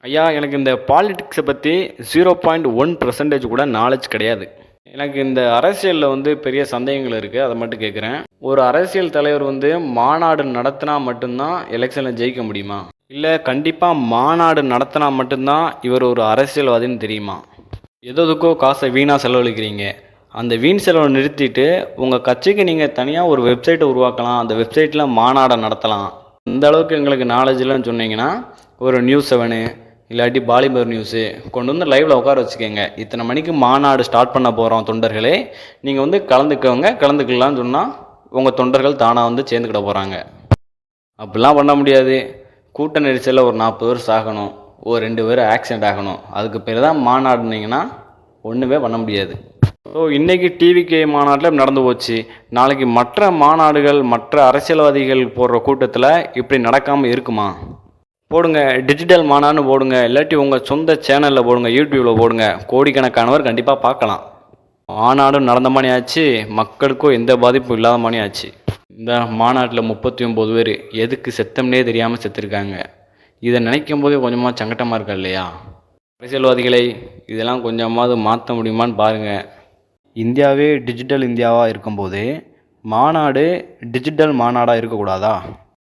ஐயா, எனக்கு இந்த பாலிடிக்ஸை பற்றி 0.1% கூட நாலேஜ் கிடையாது. எனக்கு இந்த அரசியலில் பெரிய சந்தேகங்கள் இருக்குது. அதை மட்டும் கேட்குறேன். ஒரு அரசியல் தலைவர் மாநாடு நடத்தினா மட்டும்தான் எலெக்ஷனில் ஜெயிக்க முடியுமா? இல்லை கண்டிப்பாக மாநாடு நடத்தினா மட்டும்தான் இவர் ஒரு அரசியல்வாதின்னு தெரியுமா? எதுக்கோ காசை வீணாக செலவழிக்கிறீங்க. அந்த வீண் செலவை நிறுத்திட்டு உங்கள் கட்சிக்கு நீங்கள் தனியாக ஒரு வெப்சைட்டை உருவாக்கலாம். அந்த வெப்சைட்டில் மாநாடை நடத்தலாம். இந்த அளவுக்கு எங்களுக்கு நாலேஜ் இல்லைன்னு சொன்னீங்கன்னா ஒரு நியூஸ் 7 இல்லாட்டி பாலிமர் நியூஸு கொண்டு லைவில் உட்கார வச்சுக்கோங்க. இத்தனை மணிக்கு மாநாடு ஸ்டார்ட் பண்ண போகிறோம் தொண்டர்களே, நீங்கள் கலந்துக்கலான்னு சொன்னால் உங்கள் தொண்டர்கள் தானாக சேர்ந்துக்கிட போகிறாங்க. அப்படிலாம் பண்ண முடியாது. கூட்ட நெரிசலில் ஒரு 40 பேர் சாகணும், ஒரு 2 பேர் ஆக்சிடெண்ட் ஆகணும், அதுக்கு பேர் தான் மாநாடுனீங்கன்னா ஒன்றுமே பண்ண முடியாது. ஸோ இன்றைக்கி டிவிகே மாநாட்டில் நடந்து போச்சு. நாளைக்கு மற்ற மாநாடுகள் மற்ற அரசியல்வாதிகள் போடுற கூட்டத்தில் இப்படி நடக்காமல் இருக்குமா? போடுங்க, டிஜிட்டல் மாநாடுன்னு போடுங்க, இல்லாட்டி உங்கள் சொந்த சேனலில் போடுங்க, யூடியூப்பில் போடுங்க, கோடிக்கணக்கானவர் கண்டிப்பாக பார்க்கலாம். மாநாடும் நடந்த மாதிரி ஆச்சு, மக்களுக்கும் எந்த பாதிப்பும் இல்லாத மாதிரி ஆச்சு. இந்த மாநாட்டில் 39 பேர் எதுக்கு செத்தம்னே தெரியாமல் செத்துருக்காங்க. இதை நினைக்கும் போதே கொஞ்சமாக சங்கட்டமாக இருக்கா இல்லையா? அரசியல்வாதிகளை இதெல்லாம் கொஞ்சமாவது மாற்ற முடியுமான்னு பாருங்கள். இந்தியாவே டிஜிட்டல் இந்தியாவாக இருக்கும்போது மாநாடு டிஜிட்டல் மாநாடாக இருக்கக்கூடாதா?